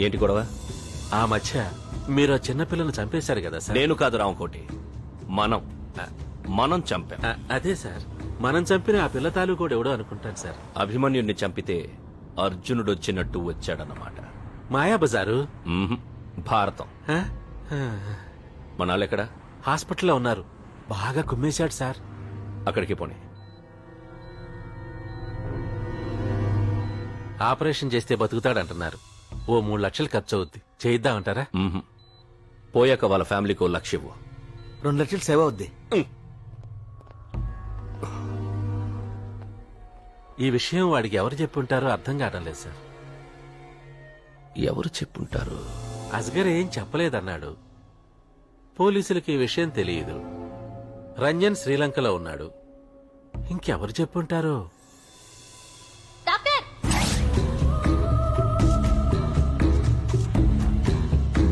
ఏంటి గొడవ? ఆ మధ్య మీరు చిన్నపిల్లను చంపేశారు కదా సార్. నేను కాదు రామకోటి, మనం చంపాం. అదే సార్, మనం చంపిన ఆ పిల్ల తాలూకోడు ఎవడో అనుకుంటాను సార్. అభిమన్యుణ్ణి చంపితే అర్జునుడు వచ్చినట్టు వచ్చాడన్నమాట. మాయాబజారు భారతం. మనాళ్ళెక్కడా? హాస్పిటల్లో ఉన్నారు. బాగా కుమ్మేశాడు సార్. అక్కడికి పోనీ. ఆపరేషన్ చేస్తే బతుకుతాడంటున్నారు. ఓ 3 లక్షలు ఖర్చు అవుద్ది. చేయిద్దామంటారా? పోయాక వాళ్ళ ఫ్యామిలీకి 1 లక్ష ఇవ్వు. 2 లక్షలు సేవ్ అవుద్ది. ఈ విషయం వాడికి ఎవరు చెప్పుంటారో అర్థం కావడం లేదు సార్. ఎవరు చెప్పుంటారు? అస్గర్ ఏం చెప్పలేదన్నాడు. పోలీసులకి ఈ విషయం తెలియదు. రంజన్ శ్రీలంకలో ఉన్నాడు. ఇంకెవరు చెప్పుంటారో?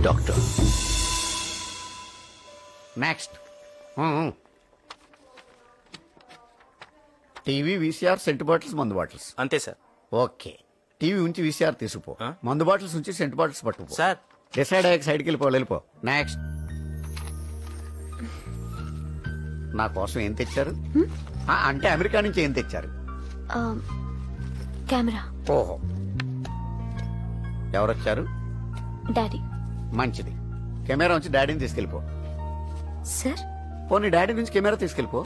Doctor. Next. TV, VCR, scent bottles, మందు బాటిల్స్. అంతే సార్. ఓకే. టీవీ ఉంచి వీసీఆర్ తీసుకుపో, మందు బాటిల్స్ ఉంచి సెంట్ బాటిల్స్ పట్టుకుపో. సార్ డిసైడ్ అయ్యాక సైడ్కి వెళ్ళిపో. నెక్స్ట్. నా కోసం ఏం తెచ్చారు? అంటే అమెరికా నుంచి ఏం తెచ్చారు? కెమెరా. ఓహో, ఎవరొచ్చారు? డాడీ. మంచిది. కెమెరా నుంచి డాడీని తీసుకెళ్ళిపో. సార్ పోనీ డాడీ నుంచి కెమెరా తీసుకెళ్ళిపో.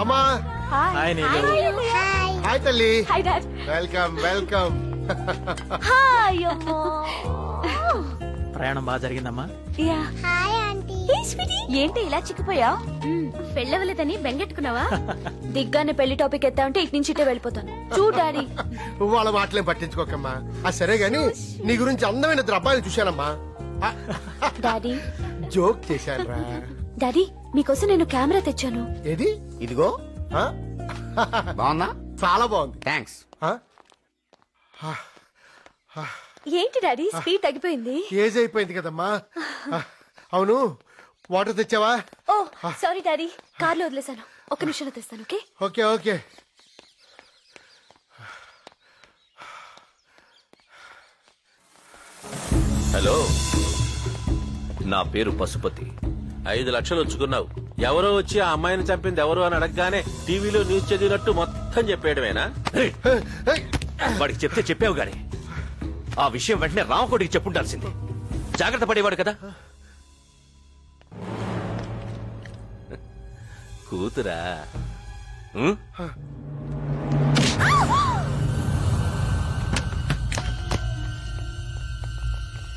అమ్మా. హాయ్ నీలు. హాయ్ తల్లి. Hi dad. Welcome welcome. Hi అమ్మా. ప్రయాణం బాగా జరిగిందమ్మా? Yeah. Hi aunty. Hey sweetie, ఏంటి ఇలా చిక్కిపోయావ్? పెళ్ళవలేదని బెంగెట్టుకున్నావా? దిగ్గానే పెళ్లి టాపిక్ ఎత్తా అంటే ఇటు నుంచి ఇటే వెళ్ళిపోతాను. చూ డాడీ. వాళ్ళ మాటలేం పట్టించుకోకమ్మా. సరే గాని నీ గురించి అందమైన ఇద్దరు అబ్బాయిలు చూశానమ్మా. డాడీ జోక్ చేశాను రా. డాడీ, మీకోసం నేను కెమెరా తెచ్చాను. ఏది? ఇదిగో. బాగుందా? చాలా బాగుంది. థ్యాంక్స్. ఏంటి డాడీ స్పీడ్ తగ్గిపోయింది? ఏజ్ అయిపోయింది కదమ్మా. అవును, వాటర్ తెచ్చావా? ఓ సారీ డాడీ, కార్లో వదిలేసాను. 1 నిమిషంలో తెస్తాను. Okay okay okay. హలో, నా పేరు పశుపతి. 5 లక్షలు ఉంచుకున్నావు. ఎవరో వచ్చి ఆ అమ్మాయిని చంపింది ఎవరు అని అడగగానే టీవీలో న్యూస్ చదివినట్టు మొత్తం చెప్పేయడమేనా? వాడికి చెప్తే చెప్పావు గాని ఆ విషయం వెంటనే రామకోటికి చెప్పుండాల్సింది. జాగ్రత్త పడేవాడు కదా. కూతురా?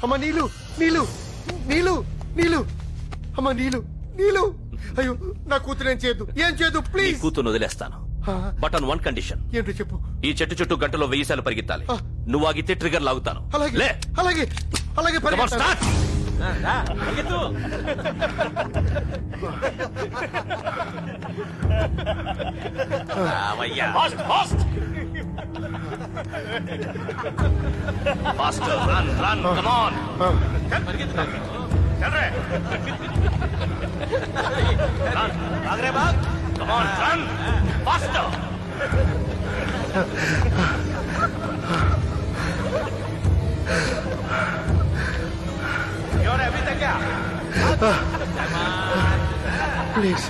అమ్మా నీలు నీలు నీలు నీలు. అమ్మా నీలు నీలు. అయ్యో, నా కూతురు ఏం చేయదు ప్లీజ్. కూతురు వదిలేస్తాను, బట్ ఆన్ 1 కండిషన్. ఏంటో చెప్పు. ఈ చెట్టు చుట్టూ గంటలో 1000 సార్లు పరిగెత్తాలి. నువ్వు ఆగితే ట్రిగర్ లాగుతాను. అలాగే అలాగే అలాగే. Faster, run, come on. Run, agre bhag. Come on, run, faster. You're everything, yeah. Please.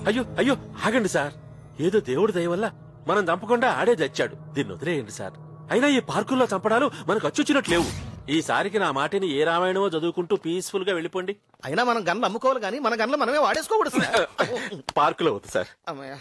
అయ్యో అయ్యో, ఆగండి సార్. ఏదో దేవుడి దయ వల్ల మనం చంపకుండా ఆడే చచ్చాడు. దీన్ని వదిలేయండి సార్. అయినా ఈ పార్కుల్లో చంపడాలు మనకు అచ్చొచ్చినట్లేవు. ఈసారికి నా మాటిని ఏ రామాయణమో చదువుకుంటూ పీస్ఫుల్ గా వెళ్ళిపోండి. అయినా మనం గన్లు అమ్ముకోవాలి కానీ మన గన్లు మనమే వాడేసుకోకూడదు. పార్కులో వద్దు సార్. అమ్మయ్య.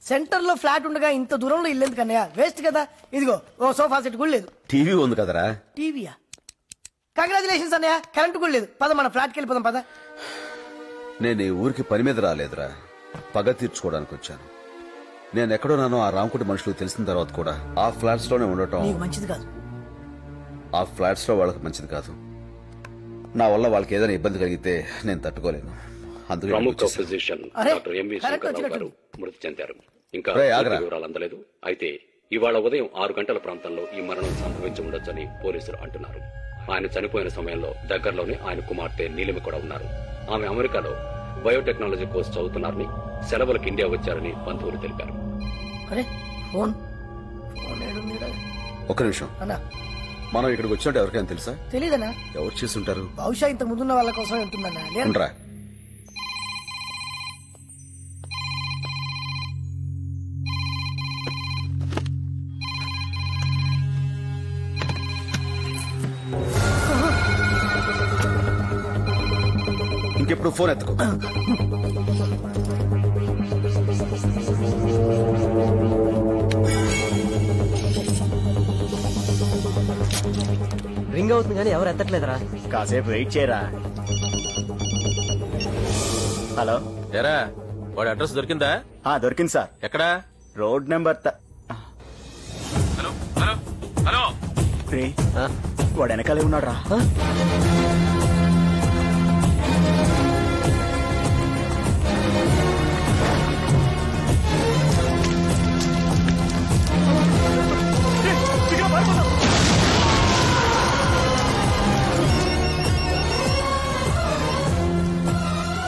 సెంటర్ లో ఫ్లాట్ ఉండగా ఇంత దూరంలో ఇల్లు ఎందుకన్నయ్య? వేస్ట్ కదా. ఇదిగో ఓ సోఫా సెట్ కూడా లేదు. టీవీ ఉంది కదరా. టీవీయా? కంగ్రాచులేషన్స్ అన్నయ్య. కరెంట్ కూడా లేదు. పద మన ఫ్లాట్కి వెళ్ళిపోదాం పద. నేను ఈ ఊరికి పని మీద రాలేదురా, పగ తీర్చుకోవడానికి వచ్చాను. నేను ఎక్కడున్నానో ఆ రామకోటి మనుషులకు తెలిసిన తర్వాత కూడా ఆ ఫ్లాట్స్ లోనే ఉండటం నీకు మంచిది కాదు. ఆ ఫ్లాట్స్ లో వాళ్ళకి మంచిది కాదు. నా వల్ల వాళ్ళకి ఏదైనా ఇబ్బంది కలిగితే నేను తట్టుకోలేను. అందుకే ప్రముఖ ఫిజిషియన్ అరే, డాక్టర్ ఎంవి కరెక్ట్ శంకర్రావు వచ్చినట్టు. గారు మృతి చెందారు. ఇంకా రేయ్, ఆగ్రా. పూర్తి వివరాలు అందలేదు. అయితే ఇవాళ ఉదయం 6 గంటల ప్రాంతంలో ఈ మరణం సంభవించి ఉండొచ్చని పోలీసులు అంటున్నారు. ఆయన చనిపోయిన సమయంలో దగ్గరలోనే ఆయన కుమార్తె నీలిమ కూడా ఉన్నారు. ఆమె అమెరికాలో బయోటెక్నాలజీ కోర్సు చదువుతున్నారని, సెలవులకు ఇండియా వచ్చారని బంధువులు తెలిపారు. అరే ఫోన్ ఫోన్ ఏడుందిరా? ఒక్క నిమిషం. అన్నా మనం ఇక్కడికి వచ్చినట్టు ఎవరికైనా తెలుసా? తెలీదన్నా. ఎవరు చేసుంటారు? బహుశా ఇంత ముందున్న వాళ్ళ కోసం ఉంటుందన్నా. లేదు. ఉండరా. ఇంకెప్పుడు ఫోన్ ఎత్తుకో. రింగ్ అవుతుంది కానీ ఎవరు ఎత్తట్లేదురా. కాసేపు వెయిట్ చేయరా. హలో. ఎరా వాడి అడ్రస్ దొరికిందా? దొరికింది సార్. ఎక్కడా? Road number hello hello hello. వాడు వెనకాలే ఉన్నాడు రా.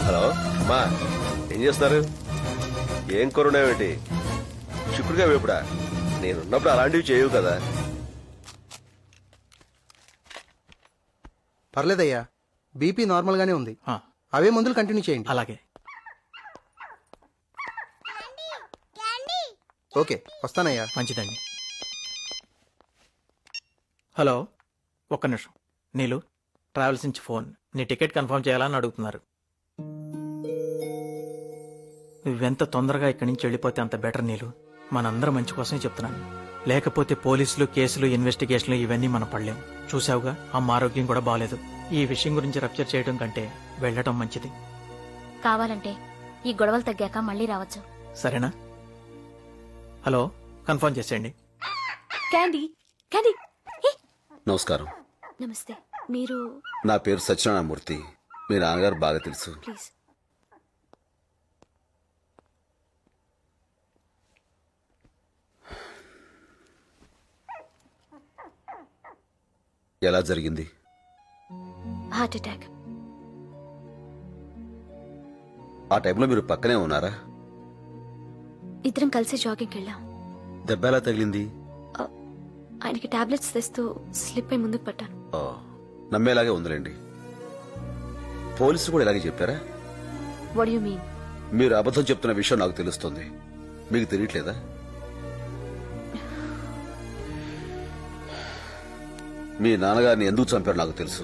హలో మా, ఏం చేస్తున్నారు? ఏం కొరున్నావేంటి? చిక్కుడుగా వేపుడా? నేనున్నప్పుడు అలాంటివి చేయవు కదా. పర్లేదయ్యా, బీపీ నార్మల్ గానే ఉంది. అవే మందులు కంటిన్యూ చేయండి. అలాగే. ఓకే, వస్తానయ్యా. మంచిదండి. హలో, ఒక్క నిమిషం. నీలు, ట్రావెల్స్ నుంచి ఫోన్. నీ టికెట్ కన్ఫర్మ్ చేయాలని అడుగుతున్నారు. నువ్వెంత తొందరగా ఇక్కడి నుంచి వెళ్ళిపోతే అంత బెటర్ నీలు. మనందరం మంచి కోసమే చెప్తున్నాను. లేకపోతే పోలీసులు, కేసులు, ఇన్వెస్టిగేషన్లు ఇవన్నీ మనం పడలేం. చూసావుగా, అమ్మ ఆరోగ్యం కూడా బాలేదు. ఈ విషయం గురించి రప్చర్ చేయడం కంటే వెళ్ళటం మంచిది. కావాలంటే ఈ గొడవలు తగ్గాక మళ్ళీ రావచ్చు. సరేనా? హలో, కన్ఫర్మ్ చేసేయండి. Candy, candy. నమస్కారం. నమస్తే. మీరు? నా పేరు సత్యనారాయణమూర్తి. మీ నాన్నగారు బాగా తెలుసు. ప్లీజ్. ఎలా జరిగింది? Heart attack. ఆ టైంలో మీరు పక్కనే ఉన్నారా? ఇద్దరం కలిసి జాగింగ్కి వెళ్ళాం. దెబ్బ ఎలా తగిలింది? ఆయనకి టాబ్లెట్స్ తెస్తూ స్లిప్ అయి ముందుకు పట్టాను. నమ్మేలాగే ఉందిలేండి. పోలీసులు కూడా ఇలాగే చెప్పారా? What you mean? మీరు అబద్ధం చెప్తున్న విషయం నాకు తెలుస్తుంది. మీకు తెలియట్లేదా? మీ నాన్నగారిని ఎందుకు చంపారో నాకు తెలుసు.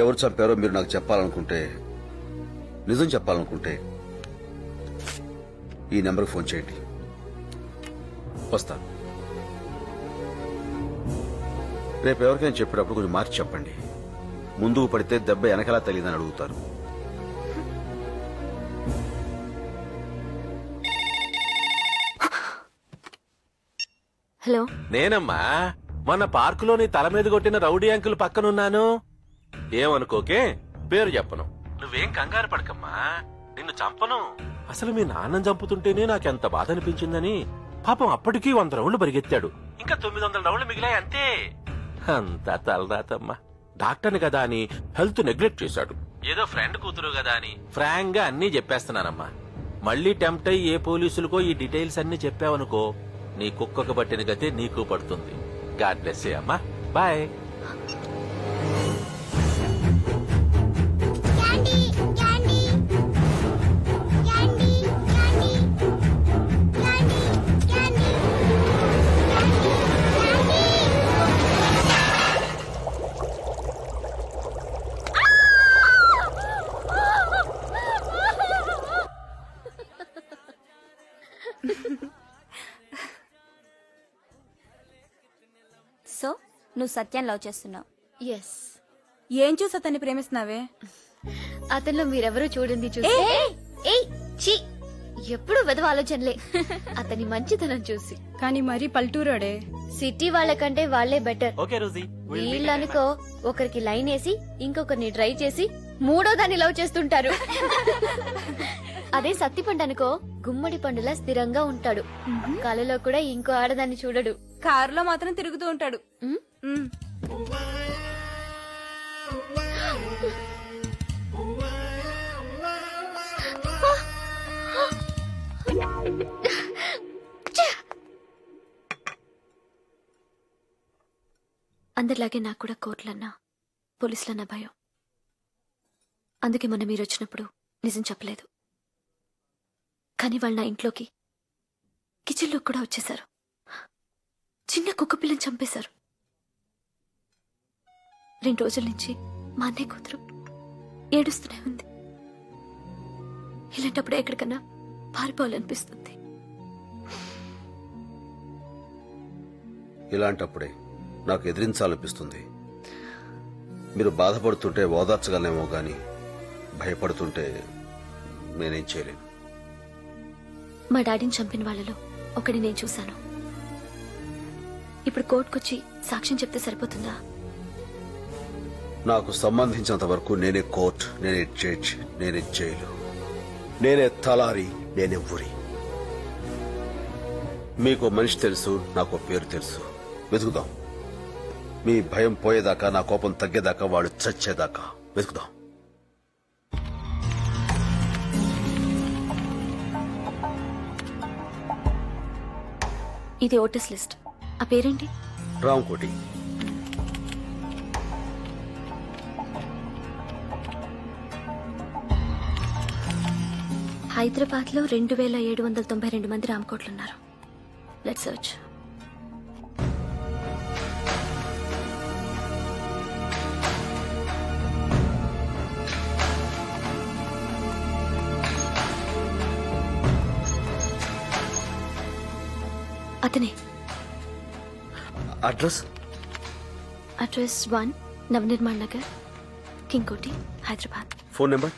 ఎవరు చంపారో మీరు నాకు చెప్పాలనుకుంటే, నిజం చెప్పాలనుకుంటే ఈ నెంబర్కి ఫోన్ చేయండి. వస్తాను. రేపు ఎవరికైనా చెప్పేటప్పుడు కొంచెం మార్చి చెప్పండి. ముందుకు పడితే దెబ్బ వెనకలా తగిలిందని అడుగుతారు. హలో. నేనమ్మా, మొన్న పార్కులోని తల మీద కొట్టిన రౌడీ అంకుల్ పక్కనున్నాను. ఏమనుకోకే, పేరు చెప్పను. నువ్వేం కంగారు పడకమ్మా, నిన్ను చంపను. అసలు మీ నాన్నని చంపుతుంటేనే నాకెంత బాధ అనిపించిందని. పాపం అప్పటికీ 100 రౌండ్లు పరిగెత్తాడు. ఇంకా 900 రౌండ్లు మిగిలాయి అంతే. అంతా తలరాతమ్మా. డాక్టర్ని కదా అని హెల్త్ నెగ్లెక్ట్ చేశాడు. ఏదో ఫ్రెండ్ కూతురు కదా అని ఫ్రాంక్ గా అన్నీ చెప్పేస్తున్నానమ్మా. మళ్ళీ టెంప్ట్ అయ్యి ఏ పోలీసులకో ఈ డీటెయిల్స్ అన్ని చెప్పావనుకో, నీ కుక్కకు పట్టిన గతే నీకు పడుతుంది. గాడ్ బ్లెస్ యూ అమ్మా. బాయ్. సో నువ్వు సత్యాన్ని లవ్ చేస్తున్నావు. ఎస్. ఏం చూసి అతన్ని ప్రేమిస్తున్నావే? అతనిలో మీరెవరూ చూడండి చూసి. ఏయ్ ఛీ, ఎప్పుడు వెదవ ఆలోచనలే. అతని మంచితనం చూసి. కానీ మరీ పల్టూరాడే. సిటీ వాళ్ళకంటే వాళ్లే బెటర్. Okay Rosie. వీళ్ళనుకో ఒకరికి లైన్ వేసి ఇంకొకరిని ట్రై చేసి మూడో దాన్ని లవ్ చేస్తుంటారు. అదే సత్తి పండు అనుకో గుమ్మడి పండులా స్థిరంగా ఉంటాడు. కళలో కూడా ఇంకో ఆడదాన్ని చూడడు. కారులో మాత్రం తిరుగుతూ ఉంటాడు. అందరిలాగే నాకు కూడా కోర్టులన్నా పోలీసులన్నా భయం. అందుకే మొన్న మీరు వచ్చినప్పుడు నిజం చెప్పలేదు. కానీ వాళ్ళు నా ఇంట్లోకి కిచెన్లోకి కూడా వచ్చేశారు. చిన్న కుక్క పిల్లని చంపేశారు. 2 రోజుల నుంచి మా అన్నయ్య కూతురు ఏడుస్తూనే ఉంది. ఇలాంటప్పుడు ఎక్కడికన్నా పారిపోవాలనిపిస్తుంది. ఇలాంటప్పుడే నాకు ఎదిరించాలనిపిస్తుంది. మీరు బాధపడుతుంటే ఓదార్చగలనేమో గాని భయపడుతుంటే నేనేం చేయలేను. మా డాడీని చంపిన వాళ్ళలో ఒకటి నేను చూశాను. ఇప్పుడు కోర్టుకొచ్చి సాక్ష్యం చెప్తే సరిపోతుందా? నాకు సంబంధించినంత వరకు నేనే కోర్టు, నేనే జడ్జ్, నేనే జైలు, నేనే తలారి, నేనే ఊరి. మీకు మనిషి తెలుసు, నాకు పేరు తెలుసు. వెతుకుదాం. మీ భయం పోయేదాకా, నా కోపం తగ్గేదాకా, వాడు చచ్చేదాకా వెతుకుదాం. ఇది ఓటర్స్ లిస్ట్. ఆ పేరేంటి? రాంకోటి. హైదరాబాద్ లో 2792 మంది రామకోట్లున్నారు. Let's search. అతనే. Address 1 Navnirman Nagar, King Koti, Hyderabad. Phone number